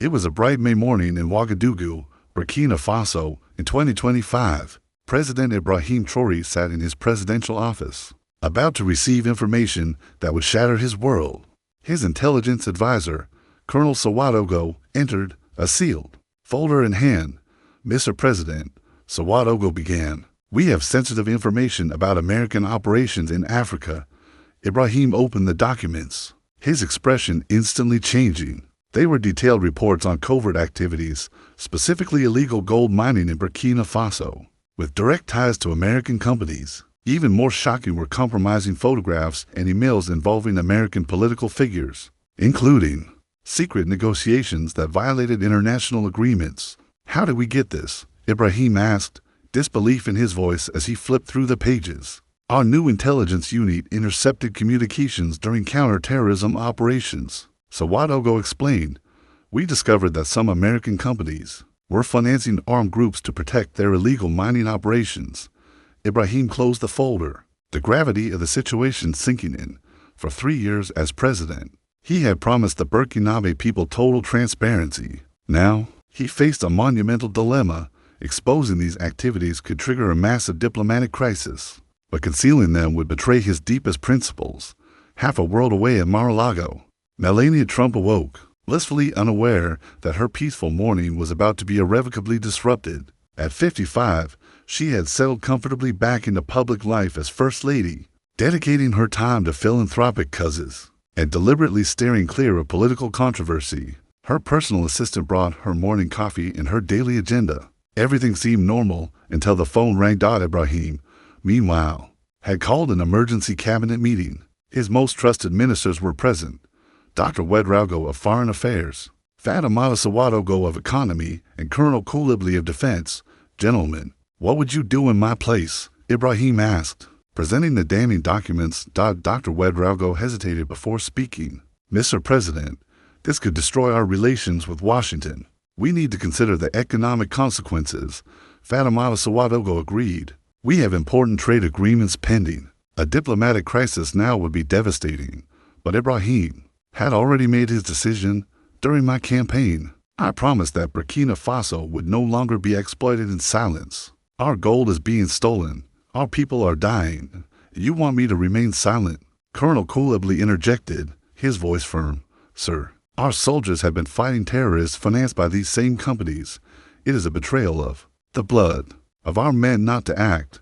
It was a bright May morning in Ouagadougou, Burkina Faso, in 2025. President Ibrahim Traoré sat in his presidential office, about to receive information that would shatter his world. His intelligence advisor, Colonel Ouagadougou, entered, a sealed folder in hand. "Mr. President," Ouagadougou began, "we have sensitive information about American operations in Africa." Ibrahim opened the documents, his expression instantly changing. They were detailed reports on covert activities, specifically illegal gold mining in Burkina Faso, with direct ties to American companies. Even more shocking were compromising photographs and emails involving American political figures, including secret negotiations that violated international agreements. "How did we get this?" Ibrahim asked, disbelief in his voice as he flipped through the pages. "Our new intelligence unit intercepted communications during counter-terrorism operations," Ouagadougou explained. "We discovered that some American companies were financing armed groups to protect their illegal mining operations." Ibrahim closed the folder, the gravity of the situation sinking in. For 3 years as president, he had promised the Burkinabe people total transparency. Now, he faced a monumental dilemma. Exposing these activities could trigger a massive diplomatic crisis, but concealing them would betray his deepest principles. Half a world away in Mar-a-Lago, Melania Trump awoke, blissfully unaware that her peaceful morning was about to be irrevocably disrupted. At 55, she had settled comfortably back into public life as First Lady, dedicating her time to philanthropic causes and deliberately steering clear of political controversy. Her personal assistant brought her morning coffee and her daily agenda. Everything seemed normal until the phone rang. Ibrahim, meanwhile, had called an emergency cabinet meeting. His most trusted ministers were present. Dr. Ouagadougou of Foreign Affairs, Fatimata Ouagadougou of Economy, and Colonel Koulibaly of Defense. "Gentlemen, what would you do in my place?" Ibrahim asked, presenting the damning documents. Dr. Ouagadougou hesitated before speaking. "Mr. President, this could destroy our relations with Washington. We need to consider the economic consequences." Fatimata Ouagadougou agreed. "We have important trade agreements pending. A diplomatic crisis now would be devastating." But Ibrahim had already made his decision. "During my campaign, I promised that Burkina Faso would no longer be exploited in silence. Our gold is being stolen. Our people are dying. You want me to remain silent?" Colonel Koulibaly interjected, his voice firm. "Sir, our soldiers have been fighting terrorists financed by these same companies. It is a betrayal of the blood of our men not to act."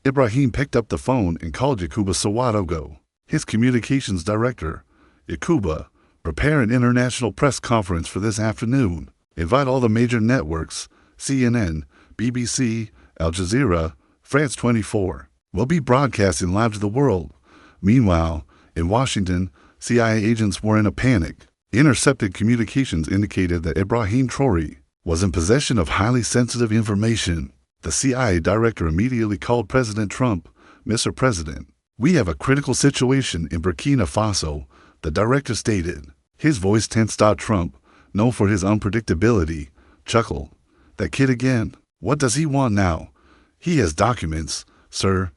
Ibrahim picked up the phone and called Yakuba Ouagadougou, his communications director. "Yakuba, prepare an international press conference for this afternoon. Invite all the major networks, CNN, BBC, Al Jazeera, France 24. We'll be broadcasting live to the world." Meanwhile, in Washington, CIA agents were in a panic. Intercepted communications indicated that Ibrahim Traoré was in possession of highly sensitive information. The CIA director immediately called President Trump. "Mr. President, we have a critical situation in Burkina Faso," the director stated, his voice tense. Trump, known for his unpredictability, chuckled. "That kid again? What does he want now?" "He has documents, sir.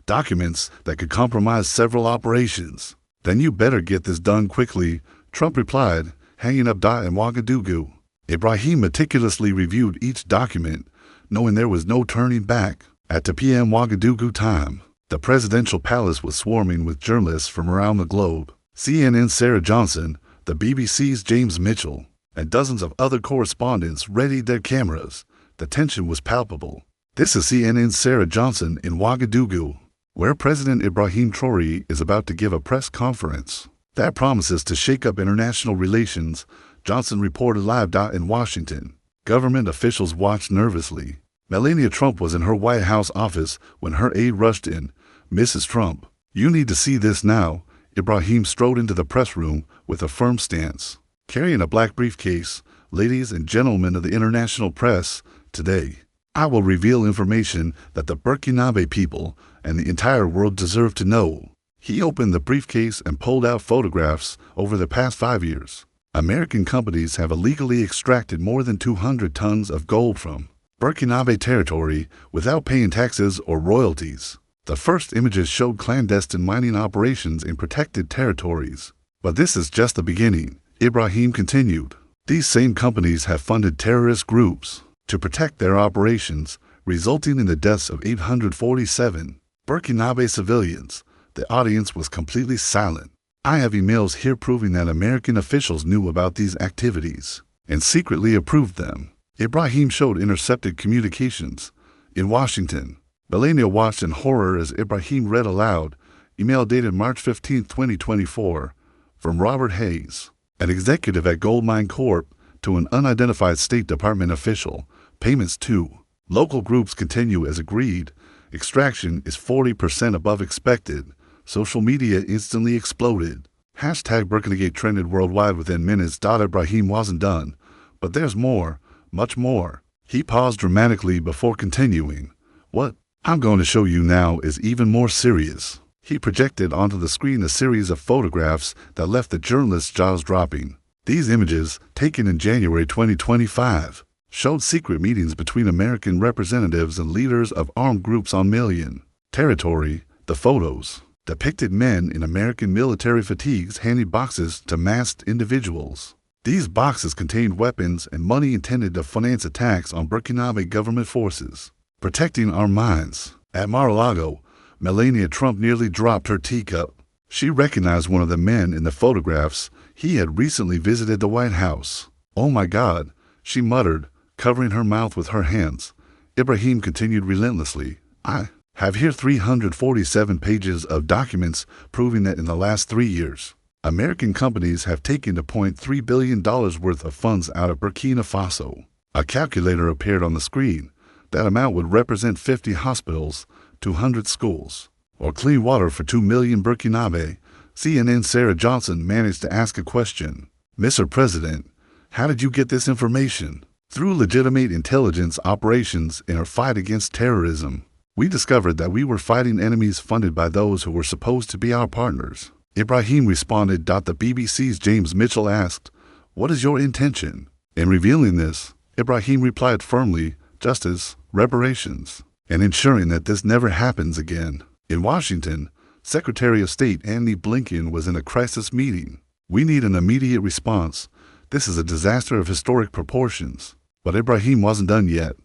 Documents that could compromise several operations." "Then you better get this done quickly," Trump replied, hanging up. In Ouagadougou, Ibrahim meticulously reviewed each document, knowing there was no turning back. At 2 p.m. Ouagadougou time, the presidential palace was swarming with journalists from around the globe. CNN's Sarah Johnson, the BBC's James Mitchell, and dozens of other correspondents readied their cameras. The tension was palpable. This is CNN's Sarah Johnson in Ouagadougou, where President Ibrahim Traoré is about to give a press conference that promises to shake up international relations. Johnson reported live. In Washington, government officials watched nervously. Melania Trump was in her White House office when her aide rushed in. "Mrs. Trump, you need to see this now." Ibrahim strode into the press room with a firm stance, carrying a black briefcase. "Ladies and gentlemen of the international press, today, I will reveal information that the Burkinabe people and the entire world deserve to know." He opened the briefcase and pulled out photographs. Over the past 5 years, American companies have illegally extracted more than 200 tons of gold from Burkinabe territory without paying taxes or royalties. The first images showed clandestine mining operations in protected territories. But this is just the beginning, Ibrahim continued. These same companies have funded terrorist groups to protect their operations, resulting in the deaths of 847 Burkinabe civilians. The audience was completely silent. I have emails here proving that American officials knew about these activities and secretly approved them. Ibrahim showed intercepted communications. In Washington, Melania watched in horror as Ibrahim read aloud, email dated March 15, 2024, from Robert Hayes, an executive at Goldmine Corp, to an unidentified State Department official. Payments to local groups continue as agreed. Extraction is 40% above expected. Social media instantly exploded. Hashtag MelaniaGate trended worldwide within minutes. Ibrahim wasn't done. But there's more, much more. He paused dramatically before continuing. What I'm going to show you now is even more serious. He projected onto the screen a series of photographs that left the journalist's jaws dropping. These images, taken in January 2025, showed secret meetings between American representatives and leaders of armed groups on Malian territory. The photos depicted men in American military fatigues handing boxes to masked individuals. These boxes contained weapons and money intended to finance attacks on Burkinabe government forces. Protecting our minds. At Mar-a-Lago, Melania Trump nearly dropped her teacup. She recognized one of the men in the photographs. He had recently visited the White House. "Oh my God," she muttered, covering her mouth with her hands. Ibrahim continued relentlessly. "I have here 347 pages of documents proving that in the last 3 years, American companies have taken $2.3 billion worth of funds out of Burkina Faso." A calculator appeared on the screen. That amount would represent 50 hospitals, 200 schools, or clean water for 2 million Burkinabe. CNN Sarah Johnson managed to ask a question. "Mr. President, how did you get this information?" "Through legitimate intelligence operations in our fight against terrorism. We discovered that we were fighting enemies funded by those who were supposed to be our partners." Ibrahim responded. The BBC's James Mitchell asked, "What is your intention?" In revealing this, Ibrahim replied firmly, "Justice, reparations, and ensuring that this never happens again." In Washington, Secretary of State Antony Blinken was in a crisis meeting. "We need an immediate response. This is a disaster of historic proportions." But Ibrahim wasn't done yet.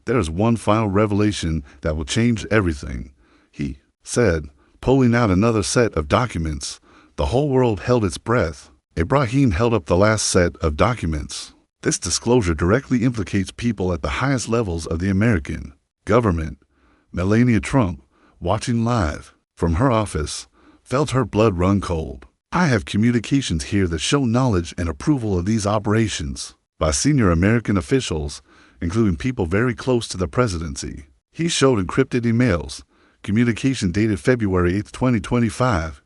"There is one final revelation that will change everything," he said, pulling out another set of documents. The whole world held its breath. Ibrahim held up the last set of documents. "This disclosure directly implicates people at the highest levels of the American government." Melania Trump, watching live from her office, felt her blood run cold. "I have communications here that show knowledge and approval of these operations by senior American officials, including people very close to the presidency." He showed encrypted emails. Communication dated February 8, 2025.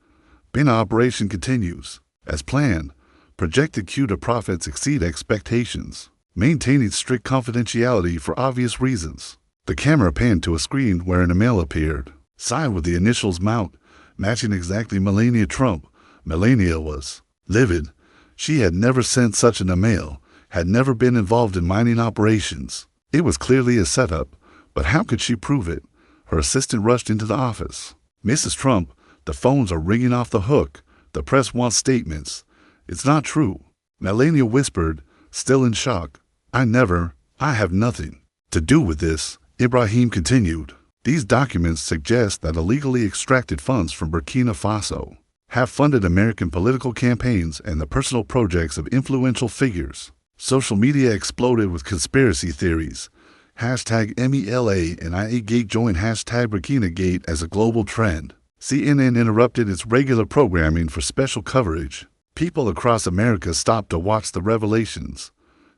"Bina operation continues. As planned. Projected Q to profits exceed expectations. Maintaining strict confidentiality for obvious reasons." The camera panned to a screen where an email appeared, signed with the initials Mount, matching exactly Melania Trump. Melania was livid. She had never sent such an email, had never been involved in mining operations. It was clearly a setup, but how could she prove it? Her assistant rushed into the office. "Mrs. Trump, the phones are ringing off the hook. The press wants statements." "It's not true," Melania whispered, still in shock. I have nothing to do with this," Ibrahim continued. "These documents suggest that illegally extracted funds from Burkina Faso have funded American political campaigns and the personal projects of influential figures." Social media exploded with conspiracy theories. Hashtag MelaniaGate joined hashtag BurkinaGate as a global trend. CNN interrupted its regular programming for special coverage. People across America stopped to watch the revelations.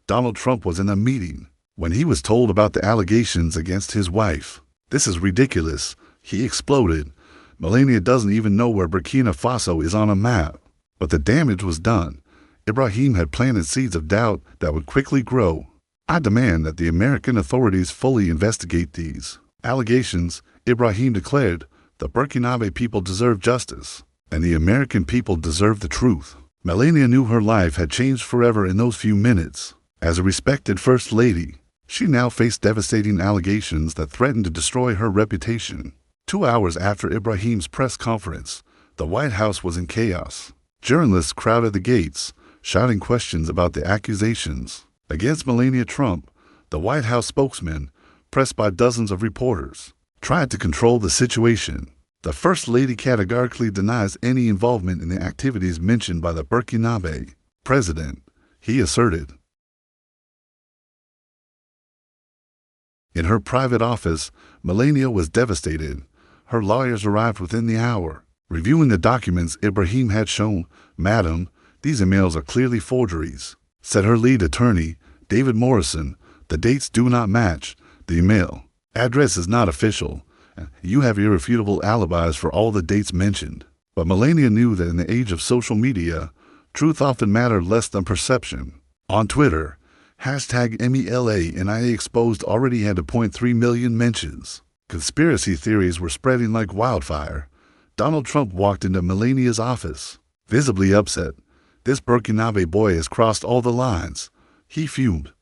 Donald Trump was in a meeting when he was told about the allegations against his wife. "This is ridiculous," he exploded. "Melania doesn't even know where Burkina Faso is on a map." But the damage was done. Ibrahim had planted seeds of doubt that would quickly grow. "I demand that the American authorities fully investigate these allegations," Ibrahim declared. "The Burkinabe people deserve justice, and the American people deserve the truth." Melania knew her life had changed forever in those few minutes. As a respected First Lady, she now faced devastating allegations that threatened to destroy her reputation. 2 hours after Ibrahim's press conference, the White House was in chaos. Journalists crowded the gates, shouting questions about the accusations against Melania Trump. The White House spokesman, pressed by dozens of reporters, tried to control the situation. The First Lady categorically denies any involvement in the activities mentioned by the Burkina president, he asserted. In her private office, Melania was devastated. Her lawyers arrived within the hour. Reviewing the documents Ibrahim had shown, "Madam, these emails are clearly forgeries," said her lead attorney, David Morrison. "The dates do not match. The email address is not official. You have irrefutable alibis for all the dates mentioned." But Melania knew that in the age of social media, truth often mattered less than perception. On Twitter, #MELANIA exposed already had 2.3 million mentions. Conspiracy theories were spreading like wildfire. Donald Trump walked into Melania's office, visibly upset. "This Burkina boy has crossed all the lines," he fumed.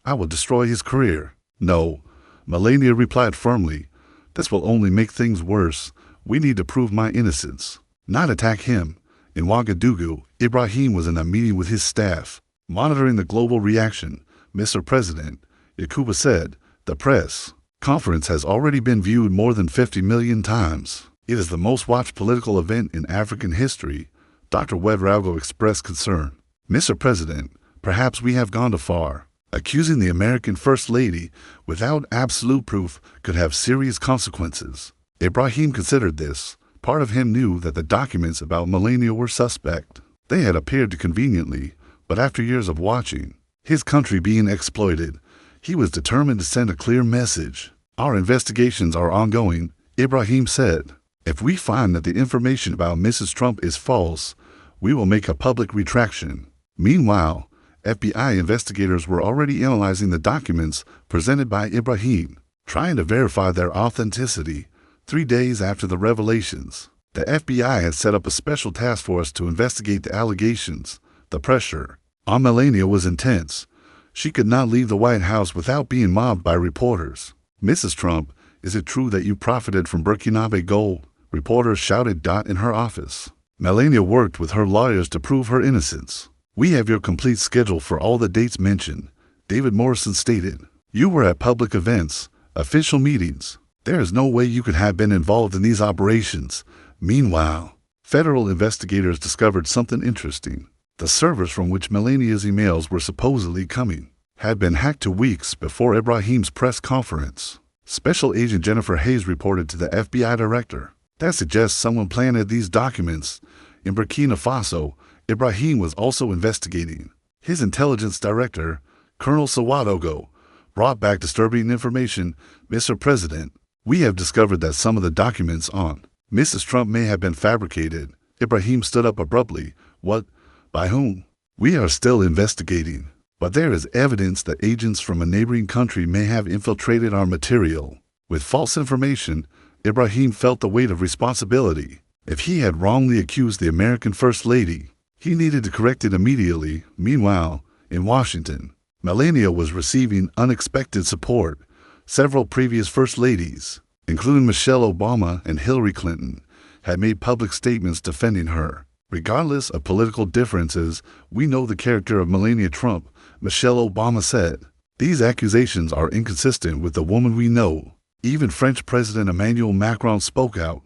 "I will destroy his career." "No," Melania replied firmly. "This will only make things worse. We need to prove my innocence, not attack him." In Ouagadougou, Ibrahim was in a meeting with his staff, monitoring the global reaction. "Mr. President," Yakuba said, "the press conference has already been viewed more than 50 million times. It is the most watched political event in African history." Dr. Ouedraogo expressed concern. "Mr. President, perhaps we have gone too far. Accusing the American First Lady without absolute proof could have serious consequences." Ibrahim considered this. Part of him knew that the documents about Melania were suspect. They had appeared conveniently, but after years of watching his country being exploited, he was determined to send a clear message. "Our investigations are ongoing," Ibrahim said. "If we find that the information about Mrs. Trump is false, we will make a public retraction." Meanwhile, FBI investigators were already analyzing the documents presented by Ibrahim, trying to verify their authenticity. 3 days after the revelations, the FBI had set up a special task force to investigate the allegations. The pressure on Melania was intense. She could not leave the White House without being mobbed by reporters. "Mrs. Trump, is it true that you profited from Burkina gold?" reporters shouted in her office. Melania worked with her lawyers to prove her innocence. "We have your complete schedule for all the dates mentioned," David Morrison stated. "You were at public events, official meetings. There is no way you could have been involved in these operations." Meanwhile, federal investigators discovered something interesting. The servers from which Melania's emails were supposedly coming had been hacked 2 weeks before Ibrahim's press conference. Special Agent Jennifer Hayes reported to the FBI director. "That suggests someone planted these documents." In Burkina Faso, Ibrahim was also investigating. His intelligence director, Colonel Sawadogo, brought back disturbing information. "Mr. President, we have discovered that some of the documents on Mrs. Trump may have been fabricated." Ibrahim stood up abruptly. "What? By whom?" "We are still investigating, but there is evidence that agents from a neighboring country may have infiltrated our material with false information." Ibrahim felt the weight of responsibility. If he had wrongly accused the American First Lady, he needed to correct it immediately. Meanwhile, in Washington, Melania was receiving unexpected support. Several previous First Ladies, including Michelle Obama and Hillary Clinton, had made public statements defending her. "Regardless of political differences, we know the character of Melania Trump," Michelle Obama said. "These accusations are inconsistent with the woman we know." Even French President Emmanuel Macron spoke out.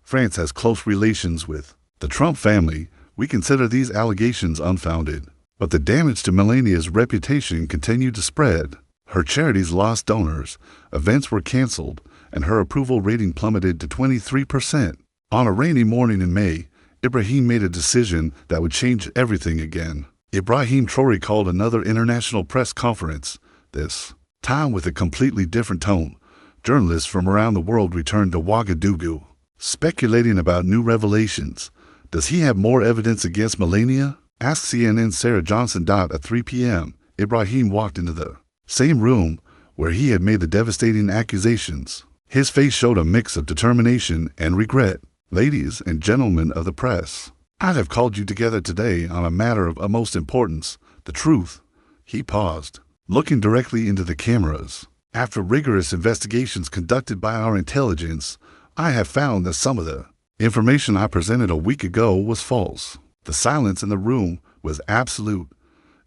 "France has close relations with the Trump family. We consider these allegations unfounded." But the damage to Melania's reputation continued to spread. Her charities lost donors, events were canceled, and her approval rating plummeted to 23%. On a rainy morning in May, Ibrahim made a decision that would change everything again. Ibrahim Traoré called another international press conference, this time with a completely different tone. Journalists from around the world returned to Ouagadougou, speculating about new revelations. "Does he have more evidence against Melania?" asked CNN's Sarah Johnson. At 3 p.m., Ibrahim walked into the same room where he had made the devastating accusations. His face showed a mix of determination and regret. "Ladies and gentlemen of the press, I have called you together today on a matter of utmost importance, the truth." He paused, looking directly into the cameras. "After rigorous investigations conducted by our intelligence, I have found that some of the information I presented a week ago was false." The silence in the room was absolute.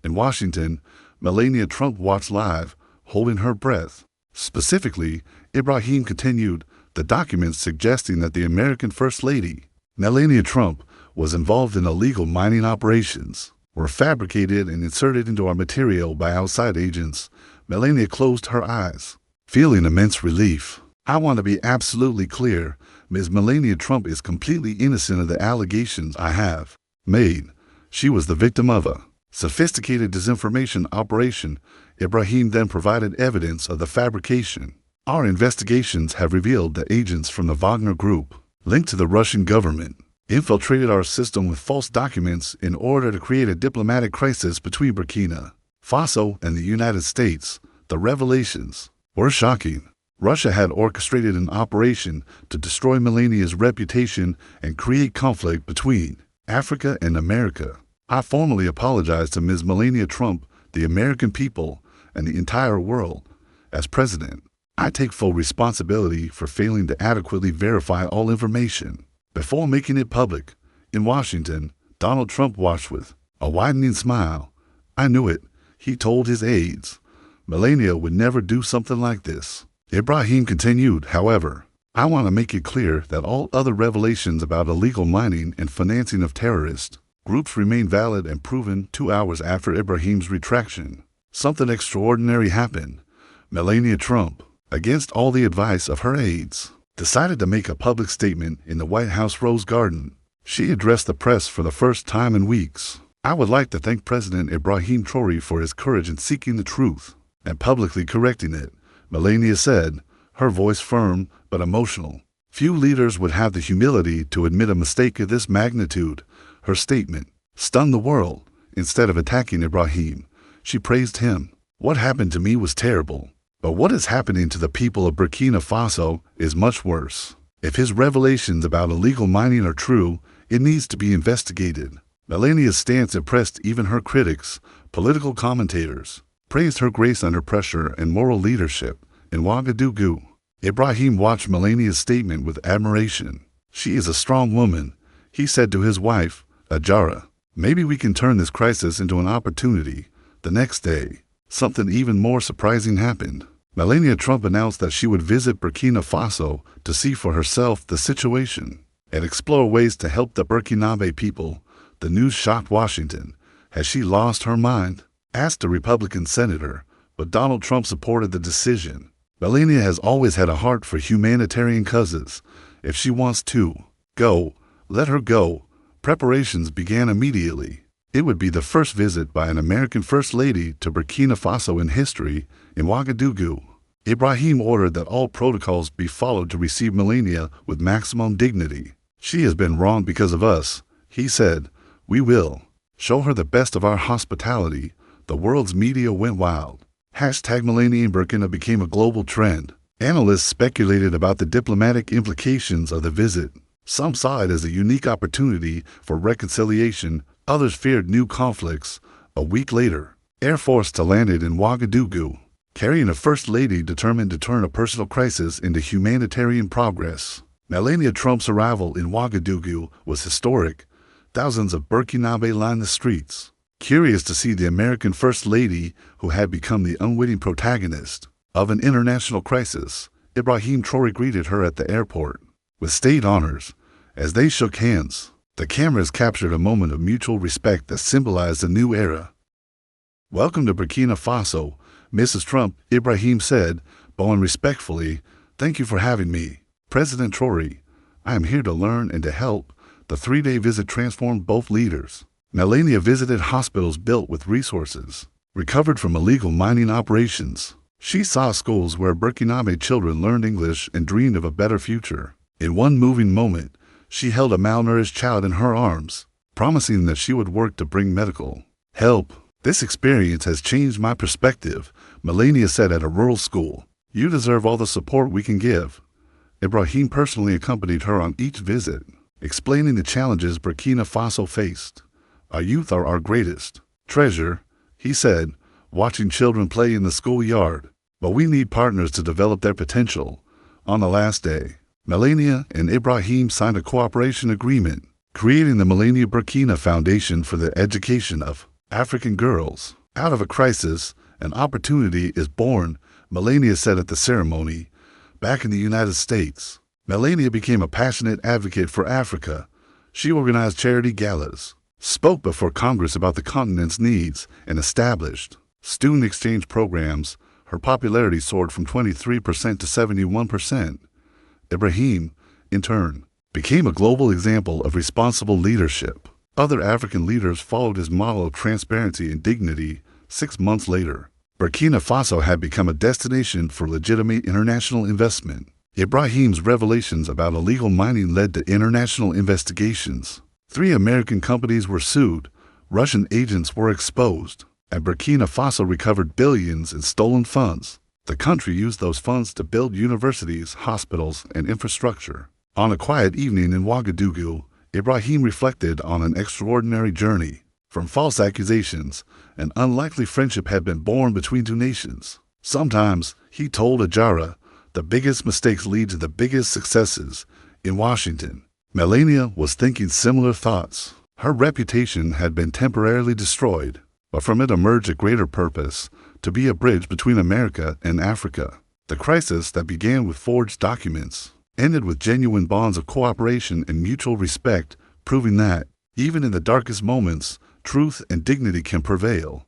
In Washington, Melania Trump watched live, holding her breath. Specifically, Ibrahim continued, the documents suggesting that the American First Lady, Melania Trump, was involved in illegal mining operations, were fabricated and inserted into our material by outside agents. Melania closed her eyes, feeling immense relief. I want to be absolutely clear, Ms. Melania Trump is completely innocent of the allegations I have made. She was the victim of a sophisticated disinformation operation. Ibrahim then provided evidence of the fabrication. Our investigations have revealed that agents from the Wagner Group, linked to the Russian government, infiltrated our system with false documents in order to create a diplomatic crisis between Burkina Faso and the United States. The revelations were shocking. Russia had orchestrated an operation to destroy Melania's reputation and create conflict between Africa and America. I formally apologize to Ms. Melania Trump, the American people, and the entire world. As president, I take full responsibility for failing to adequately verify all information before making it public. In Washington, Donald Trump watched with a widening smile. I knew it, he told his aides. Melania would never do something like this. Ibrahim continued, however, I want to make it clear that all other revelations about illegal mining and financing of terrorist groups remain valid and proven. 2 hours after Ibrahim's retraction, something extraordinary happened. Melania Trump, against all the advice of her aides, decided to make a public statement in the White House Rose Garden. She addressed the press for the first time in weeks. I would like to thank President Ibrahim Traoré for his courage in seeking the truth and publicly correcting it, Melania said, her voice firm but emotional. Few leaders would have the humility to admit a mistake of this magnitude. Her statement stunned the world. Instead of attacking Ibrahim, she praised him. What happened to me was terrible, but what is happening to the people of Burkina Faso is much worse. If his revelations about illegal mining are true, it needs to be investigated. Melania's stance impressed even her critics. Political commentators praised her grace under pressure and moral leadership. In Ouagadougou, Ibrahim watched Melania's statement with admiration. She is a strong woman, he said to his wife, Ajara. Maybe we can turn this crisis into an opportunity. The next day, something even more surprising happened. Melania Trump announced that she would visit Burkina Faso to see for herself the situation and explore ways to help the Burkinabe people. The news shocked Washington. Has she lost her mind? Asked a Republican senator, but Donald Trump supported the decision. Melania has always had a heart for humanitarian causes. If she wants to go, let her go. Preparations began immediately. It would be the first visit by an American First Lady to Burkina Faso in history. In Ouagadougou, Ibrahim ordered that all protocols be followed to receive Melania with maximum dignity. She has been wronged because of us, he said. We will show her the best of our hospitality. The world's media went wild. #Melania in Burkina became a global trend. Analysts speculated about the diplomatic implications of the visit. Some saw it as a unique opportunity for reconciliation. Others feared new conflicts. A week later, Air Force landed in Ouagadougou, carrying a First Lady determined to turn a personal crisis into humanitarian progress. Melania Trump's arrival in Ouagadougou was historic. Thousands of Burkinabe lined the streets, curious to see the American First Lady who had become the unwitting protagonist of an international crisis. Ibrahim Traoré greeted her at the airport with state honors. As they shook hands, the cameras captured a moment of mutual respect that symbolized a new era. Welcome to Burkina Faso, Mrs. Trump, Ibrahim said, bowing respectfully. Thank you for having me, President Traoré. I am here to learn and to help. The 3-day visit transformed both leaders. Melania visited hospitals built with resources recovered from illegal mining operations. She saw schools where Burkinabe children learned English and dreamed of a better future. In one moving moment, she held a malnourished child in her arms, promising that she would work to bring medical help. This experience has changed my perspective, Melania said at a rural school. You deserve all the support we can give. Ibrahim personally accompanied her on each visit, explaining the challenges Burkina Faso faced. Our youth are our greatest treasure, he said, watching children play in the schoolyard. But we need partners to develop their potential. On the last day, Melania and Ibrahim signed a cooperation agreement, creating the Melania Burkina Foundation for the Education of African Girls. Out of a crisis, an opportunity is born, Melania said at the ceremony. Back in the United States, Melania became a passionate advocate for Africa. She organized charity galas, spoke before Congress about the continent's needs, and established student exchange programs. Her popularity soared from 23% to 71%. Ibrahim, in turn, became a global example of responsible leadership. Other African leaders followed his model of transparency and dignity. 6 months later, Burkina Faso had become a destination for legitimate international investment. Ibrahim's revelations about illegal mining led to international investigations. 3 American companies were sued, Russian agents were exposed, and Burkina Faso recovered billions in stolen funds. The country used those funds to build universities, hospitals, and infrastructure. On a quiet evening in Ouagadougou, Ibrahim reflected on an extraordinary journey. From false accusations, an unlikely friendship had been born between 2 nations. Sometimes, he told Ajara, the biggest mistakes lead to the biggest successes. In Washington, Melania was thinking similar thoughts. Her reputation had been temporarily destroyed, but from it emerged a greater purpose, to be a bridge between America and Africa. The crisis that began with forged documents ended with genuine bonds of cooperation and mutual respect, proving that, even in the darkest moments, truth and dignity can prevail.